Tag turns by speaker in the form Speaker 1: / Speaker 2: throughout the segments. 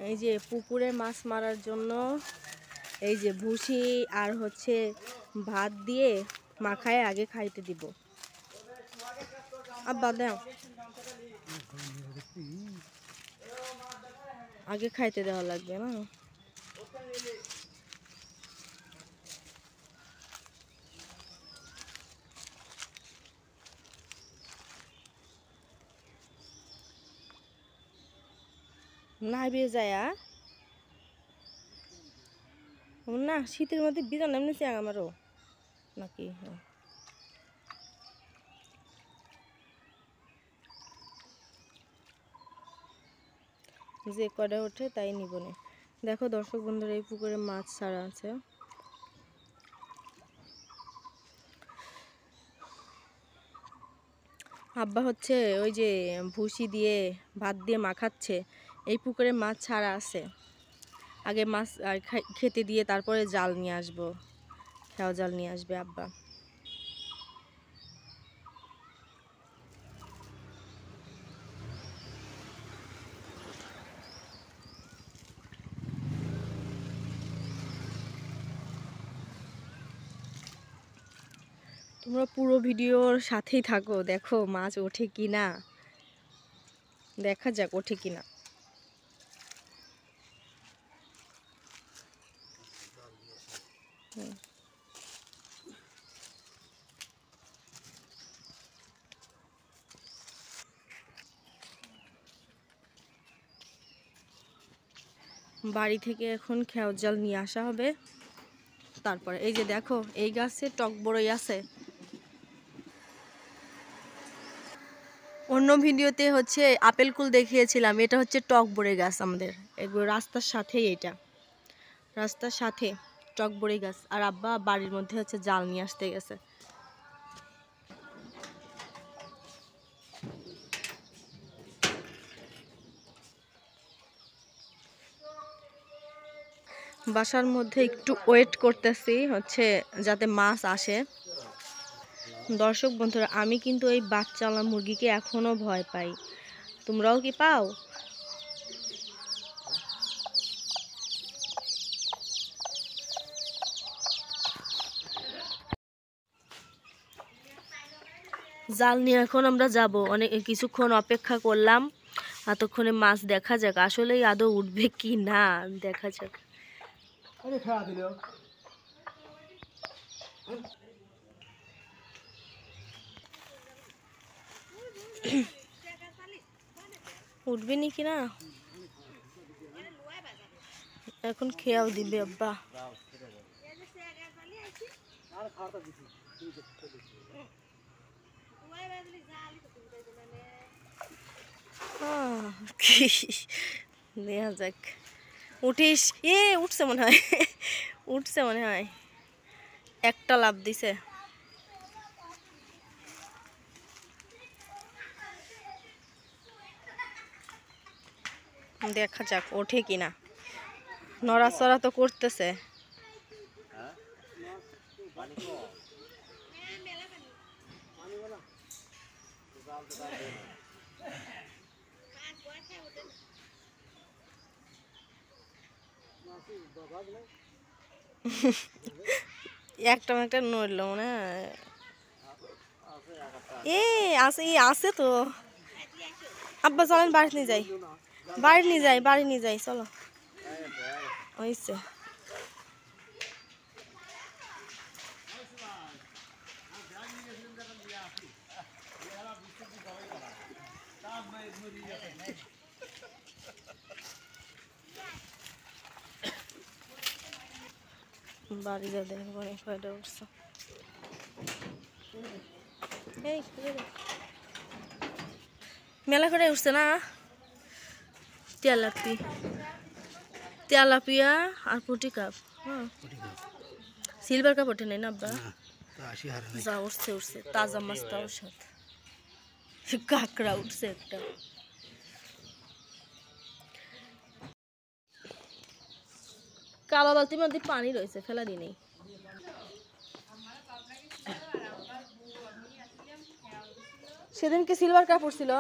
Speaker 1: এই যে পুকুরে মাছ মারার জন্য এই যে ভুসি আর হচ্ছে ভাত দিয়ে মাখায় আগে খাইতে দিব। আব্বা দাও, আগে খাইতে দেওয়া লাগবে না। নাইবে যায় না, শীতের মধ্যে বিরান এমনি চাং আমারও নাকি। যে কটা ওঠে তাই নিব না। দেখো দর্শক বন্ধুরা, এই পুকুরে মাছ ছাড়া আছে। আব্বা হচ্ছে ওই যে ভুসি দিয়ে ভাত দিয়ে মাখাচ্ছে। এই পুকুরে মাছ ছাড়া আছে, আগে মাছ খেতে দিয়ে তারপরে জাল নিয়ে আসবো, খেয়া জাল নিয়ে আসবে আব্বা। তোমরা পুরো ভিডিওর সাথেই থাকো, দেখো মাছ ওঠে কি না, দেখা যাক ওঠে কি না। বাড়ি থেকে এখন খেয়ার জাল নিয়ে আসা হবে। তারপরে এই যে দেখো, এই গাছে টক বড়ই আছে। অন্য ভিডিওতে হচ্ছে আপেল কুল দেখিয়েছিলাম, এটা হচ্ছে টক বড়ই গাছ আমাদের। এগুলো রাস্তার সাথেই, এটা রাস্তার সাথে টক বড়ই গাছ। আর আব্বা বাড়ির মধ্যে হচ্ছে জাল নিয়ে আসতে গেছে। বাসার মধ্যে একটু ওয়েট করতেছি হচ্ছে যাতে মাছ আসে। দর্শক বন্ধুরা, আমি কিন্তু এই বাচ্চাওয়ালা মুরগিকে এখনো ভয় পাই। তোমরাও কি পাও? জাল নিয়ে এখন আমরা যাব। অনেক কিছুক্ষণ অপেক্ষা করলাম, এতক্ষণে মাছ দেখা যাক আসলেই আদৌ উঠবে কি না, দেখা যাক। উঠবে নি কি না এখন খেয়াও দিবে আব্বা। দেখা যাক। উঠিস, উঠছে মনে হয়, উঠছে মনে হয়, একটা লাফ দিছে। দেখা যাক ওঠে কিনা, নড়াচড়া তো করতেছে। একটা একটা নড়লো মনে হয়। আছে আছে তো। আব্বা চলেন বাড়ি নিয়ে যাই, বাড়ি নিয়ে যাই, বাড়ি নিয়ে যাই, চলো। হয়েছে বাড়ি যা দেখবো কয়টা উঠছে। মেলা করে উঠছে না তেলাপিয়া আর পুটি কাপ। হ্যাঁ, সিলভার কাপ ওঠে নাই না আব্বা? যা উঠছে উঠছে, তাজা মাছ তাও সাথে। কাঁকড়া উঠছে একটা। কালো বালতির মধ্যে পানি রয়েছে, ফেলা দিই নেই। সেদিনকে সিলভার কাপ উঠছিল।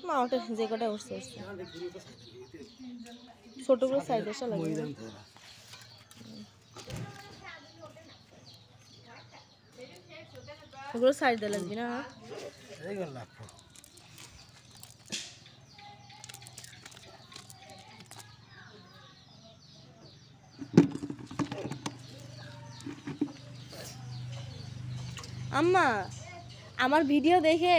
Speaker 1: মা ওটা যে কটা উঠছে উঠছে, ছোটগুলো সাইড এসে লাগে, ওগুলো সাইড দিয়ে লাগবে না। আম্মা আমার ভিডিও দেখে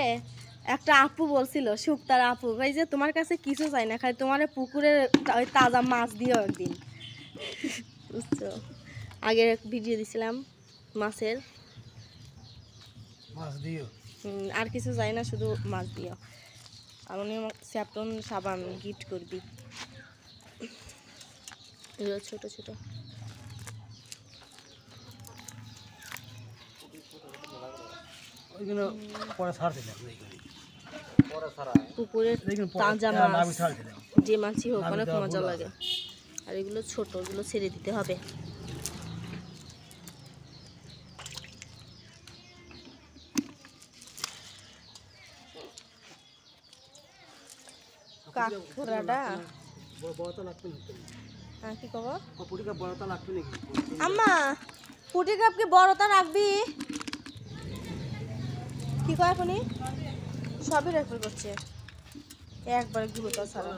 Speaker 1: একটা আপু বলছিল, শুক্তার আপু, ভাই যে তোমার কাছে কিছু চাই না, খালি তোমার পুকুরের ওই তাজা মাছ দিও একদিন, বুঝছো। আগে ভিডিও দিছিলাম মাছের,
Speaker 2: মাছ দিও,
Speaker 1: আর কিছু চাই না, শুধু মাছ দিও। আর উনি স্যাপটন সাবান গিফট করবি, এগুলো ছোট ছোট।
Speaker 2: ওইগুলো পরে ছাড় দিলাম,
Speaker 1: পুকুরের তাজা মাছ যে মাছই হোক অনেক মজা লাগে। আর এগুলো ছোট, এগুলো ছেড়ে দিতে হবে। কাঁকড়াটা কি কব আম্মা, পুটি কাপ কি বড়টা রাখবি? কি কয় আপনি? সবই রেফার করছে একবারে গুঁড়োটা ছাড়া।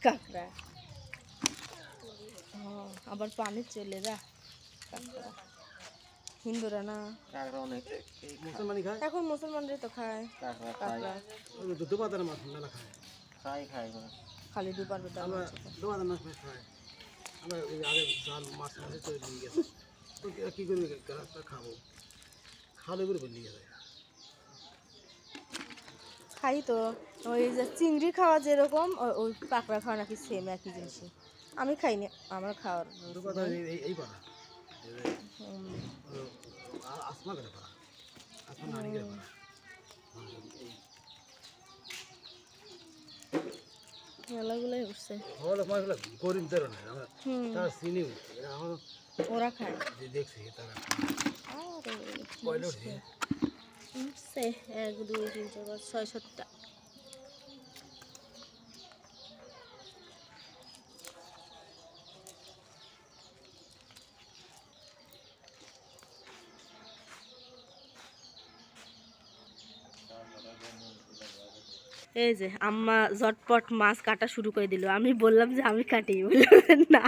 Speaker 1: কাঁকড়া আবার পানি চলে যা, কাঁকড়া হিন্দুরা না, এখন মুসলমানরা তো খায় কাঁকড়া, খালি দুবার
Speaker 2: কি করবি খাবো, খাওয়ালে করে বললি
Speaker 1: খাই তো। ওই যে চিংড়ি খাওয়া যেরকম ওই কাঁকড়া খাওয়া নাকি সেম একই জিনিসই। আমি খাইনি, আমার খাওয়ার
Speaker 2: এই পারা আসমা করে পারা, আসমা নারী করে পারা,
Speaker 1: মেলাগুলোই উঠছে,
Speaker 2: গরিব ধরো না তারা চিনি
Speaker 1: ওরা খায়,
Speaker 2: দেখছি তারা
Speaker 1: উঠছে 1 2 3 4 5 6 7টা। এই যে আম্মা ঝটপট মাছ কাটা শুরু করে দিল। আমি বললাম যে আমি কাটি, বললাম না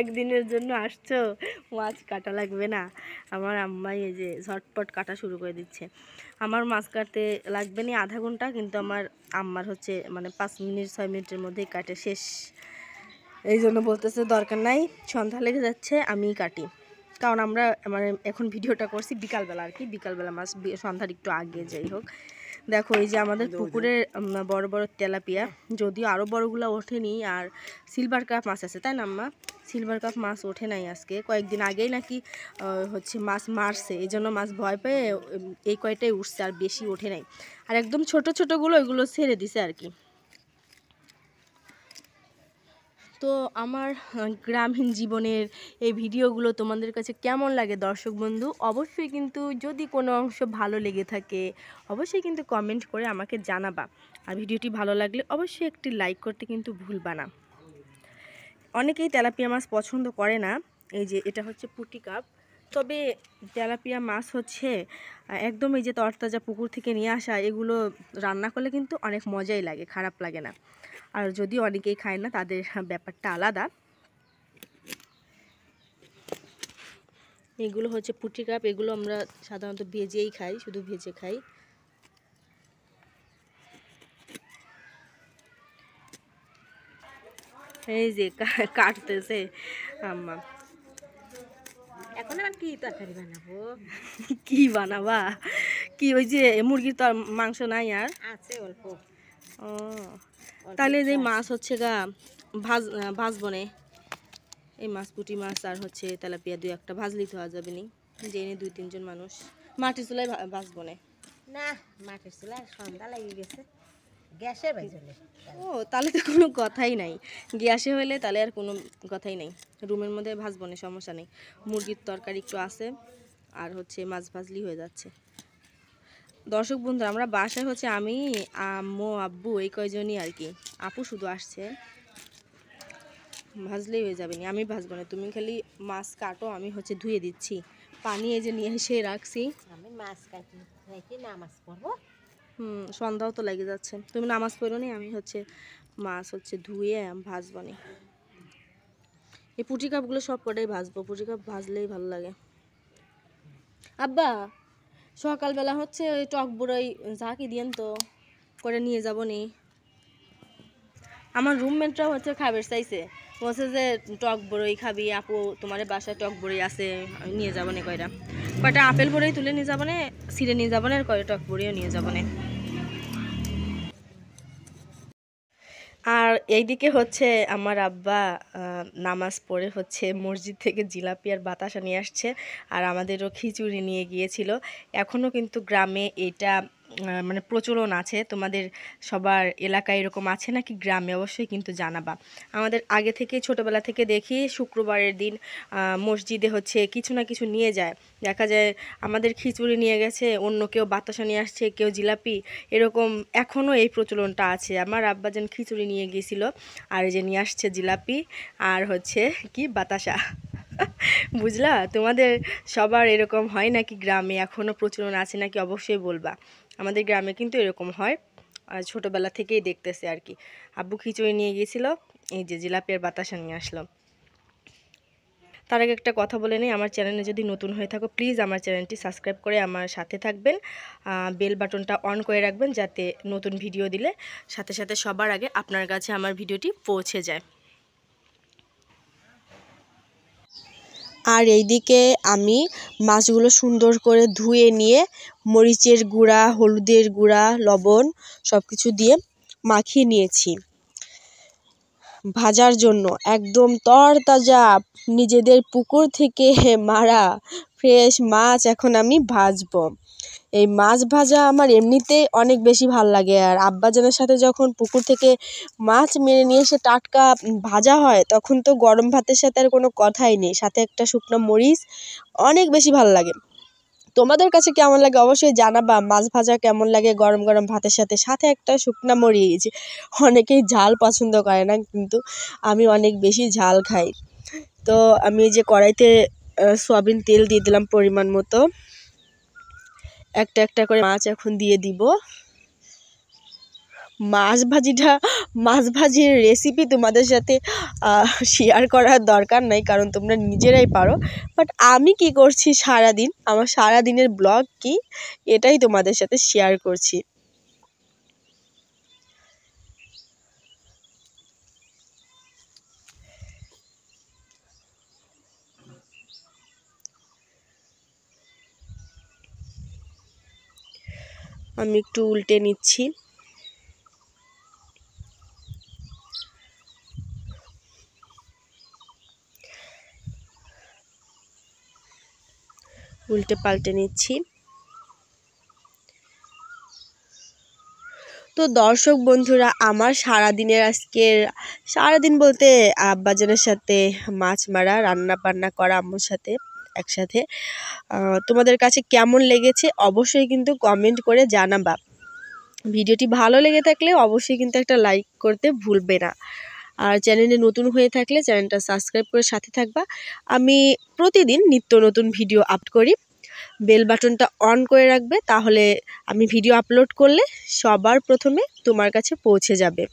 Speaker 1: একদিনের জন্য আসছো, মাছ কাটা লাগবে না। আমার আম্মাই এই যে ঝটপট কাটা শুরু করে দিচ্ছে। আমার মাছ কাটতে লাগবে না আধা ঘন্টা, কিন্তু আমার আম্মার হচ্ছে মানে 5 মিনিট 6 মিনিটের মধ্যেই কাটে শেষ। এই জন্য বলতেছে দরকার নাই, সন্ধ্যা লেগে যাচ্ছে আমি কাটি। কারণ আমরা মানে এখন ভিডিওটা করছি বিকালবেলা আর কি, বিকালবেলা মাছ সন্ধ্যার একটু আগে যাই হোক। দেখো এই যে আমাদের পুকুরে বড় বড় তেলাপিয়া, যদিও আরও বড়গুলো ওঠেনি, আর সিলভার কাপ মাছ আছে, তাই না আম্মা? সিলভার কাপ মাছ ওঠে নাই আজকে, কয়েকদিন আগেই নাকি হচ্ছে মাছ মারছে, এই জন্য মাছ ভয় পেয়ে এই কয়টাই উঠছে, আর বেশি ওঠে নাই। আর একদম ছোট ছোটোগুলো ওইগুলো ছেড়ে দিছে আর কি। তো আমার গ্রামীণ জীবনের এই ভিডিওগুলো তোমাদের কাছে কেমন লাগে দর্শক বন্ধু? অবশ্যই কিন্তু যদি কোনো অংশ ভালো লেগে থাকে অবশ্যই কিন্তু কমেন্ট করে আমাকে জানাবা। আর ভিডিওটি ভালো লাগলে অবশ্যই একটি লাইক করতে কিন্তু ভুলবা না। অনেকেই তেলাপিয়া মাছ পছন্দ করে না। এই যে এটা হচ্ছে পুঁটি কাপ, তবে তেলাপিয়া মাছ হচ্ছে একদম এই যে তরতাজা পুকুর থেকে নিয়ে আসা, এগুলো রান্না করলে কিন্তু অনেক মজাই লাগে, খারাপ লাগে না। আর যদি অনেকেই খায় না তাদের ব্যাপারটা আলাদা। এগুলো হচ্ছে পুঁটি কাপ, এগুলো আমরা সাধারণত ভেজেই খাই, শুধু ভেজে খাই। এই যে কাটতেছে আম্মা।
Speaker 3: এখন আবার কি তরকারি বানাবো?
Speaker 1: কি বানাবা? কি ওই যে মুরগির তো মাংস নাই আর
Speaker 3: আছে অল্প।
Speaker 1: ও তাহলে যে মাছ হচ্ছে গা ভাজবো নে, এই মাছ পুঁটি মাছ আর হচ্ছে তেলাপিয়া 2-1টা ভাজলেই তো হওয়া যাবে নি, জেনে 2-3 জন মানুষ। মাটির চুলায় ভাজবো নে?
Speaker 3: না, মাটির চুলায় সন্ধ্যা লেগে গেছে, গ্যাসে ভাজলে।
Speaker 1: ও তাহলে তো কোনো কথাই নাই, গ্যাসে হলে তাহলে আর কোনো কথাই নাই। রুমের মধ্যে ভাজবো না, সমস্যা নেই। মুরগির তরকারি একটু আছে, আর হচ্ছে মাছ ভাজলি হয়ে যাচ্ছে। দর্শক বন্ধু, আমরা বাসায় হচ্ছে আমি, আম্মু, আব্বু এই কয়জনই আর কি। আপু শুধু আসছে, ভাজলেই হয়ে যাবে না। আমি ভাজবো না, তুমি খালি মাছ কাটো, আমি হচ্ছে ধুয়ে দিচ্ছি। পানি এই যে নিয়ে এসে রাখছি।
Speaker 3: আমি মাছ কাটি রেখে নামাজ পড়বো।
Speaker 1: সন্ধ্যাও তো লেগে যাচ্ছে। তুমি নামাজ পড়ো নি, আমি হচ্ছে মাছ হচ্ছে ধুয়ে ভাজবো নি। এই পুঁটি কাপগুলো সব কটাই ভাজবো, পুঁটি কাপ ভাজলেই ভালো লাগে। আব্বা সকালবেলা হচ্ছে ওই টক বড়ই ঝাঁকি দিয়েন তো, করে নিয়ে যাবো নি। আমার রুমমেটরাও হচ্ছে খাবার চাইছে, বলছে যে টক বড়ই খাবি আপু, তোমার বাসায় টক বড়ই আছে, আমি নিয়ে যাবো না কয়টা। কয়টা আপেল বড়ই তুলে নিয়ে যাবো না, ছিঁড়ে নিয়ে যাবো না, আর কয়টা টক বড়িও নিয়ে যাবো না। আর এইদিকে হচ্ছে আমার আব্বা নামাজ পড়ে হচ্ছে মসজিদ থেকে জিলাপি আর বাতাসা নিয়ে আসছে, আর আমাদেরও খিচুড়ি নিয়ে গিয়েছিল। এখনও কিন্তু গ্রামে এটা মানে প্রচলন আছে। তোমাদের সবার এলাকায় এরকম আছে নাকি গ্রামে, অবশ্যই কিন্তু জানাবা। আমাদের আগে থেকে ছোটোবেলা থেকে দেখি শুক্রবারের দিন মসজিদে হচ্ছে কিছু না কিছু নিয়ে যায়। দেখা যায় আমাদের খিচুড়ি নিয়ে গেছে, অন্য কেউ বাতাসা নিয়ে আসছে, কেউ জিলাপি, এরকম এখনও এই প্রচলনটা আছে। আমার আব্বাজান খিচুড়ি নিয়ে গিয়েছিল, আর এই যে নিয়ে আসছে জিলাপি আর হচ্ছে কি বাতাসা। বুঝলা? তোমাদের সবার এরকম হয় নাকি গ্রামে, এখনও প্রচলন আছে নাকি অবশ্যই বলবা। আমাদের গ্রামে কিন্তু এরকম হয়, আর ছোটোবেলা থেকেই দেখতেছে আর কি। আব্বু খিচুড়ি নিয়ে গিয়েছিল, এই যে জিলাপি আর বাতাসা নিয়ে আসলো। তার আগে একটা কথা বলে নিই, আমার চ্যানেলে যদি নতুন হয়ে থাকো প্লিজ আমার চ্যানেলটি সাবস্ক্রাইব করে আমার সাথে থাকবেন, বেল বাটনটা অন করে রাখবেন যাতে নতুন ভিডিও দিলে সাথে সাথে সবার আগে আপনার কাছে আমার ভিডিওটি পৌঁছে যায়। আর এইদিকে আমি মাছগুলো সুন্দর করে ধুয়ে নিয়ে মরিচের গুঁড়া, হলুদের গুঁড়া, লবণ সব কিছু দিয়ে মাখিয়ে নিয়েছি ভাজার জন্য। একদম তরতাজা নিজেদের পুকুর থেকে মারা ফ্রেশ মাছ এখন আমি ভাজবো। এই মাছ ভাজা আমার এমনিতেই অনেক বেশি ভাল লাগে, আর আব্বাজানের সাথে যখন পুকুর থেকে মাছ মেরে নিয়ে এসে টাটকা ভাজা হয় তখন তো গরম ভাতের সাথে আর কোনো কথাই নেই, সাথে একটা শুকনো মরিচ, অনেক বেশি ভাল লাগে। তোমাদের কাছে কেমন লাগে অবশ্যই জানাবা। মাছ ভাজা কেমন লাগে গরম গরম ভাতের সাথে, সাথে একটা শুকনো মরিচ। অনেকেই ঝাল পছন্দ করে না, কিন্তু আমি অনেক বেশি ঝাল খাই। তো আমি যে কড়াইতে সয়াবিন তেল দিয়ে দিলাম পরিমাণ মতো, একটা একটা করে মাছ এখন দিয়ে দিব। মাছ ভাজির রেসিপি তোমাদের সাথে শেয়ার করার দরকার নাই, কারণ তোমরা নিজেরাই পারো। বাট আমি কি করছি সারাদিন, আমার সারাদিনের ব্লগ কি, এটাই তোমাদের সাথে শেয়ার করছি। আমি একটু উল্টে নিচ্ছি। উল্টে পাল্টে নিচ্ছি। তো দর্শক বন্ধুরা, আমার সারাদিন বলতে আব্বাজানের সাথে মাছ মারা, রান্না বান্না করা আম্মুর সাথে একসাথে, তোমাদের কাছে কেমন লেগেছে অবশ্যই কিন্তু কমেন্ট করে জানাবা। ভিডিওটি ভালো লেগে থাকলে অবশ্যই কিন্তু একটা লাইক করতে ভুলবে না, আর চ্যানেলে নতুন হয়ে থাকলে চ্যানেলটা সাবস্ক্রাইব করে সাথে থাকবা। আমি প্রতিদিন নিত্য নতুন ভিডিও আপলোড করি, বেল বাটনটা অন করে রাখবে, তাহলে আমি ভিডিও আপলোড করলে সবার প্রথমে তোমার কাছে পৌঁছে যাবে।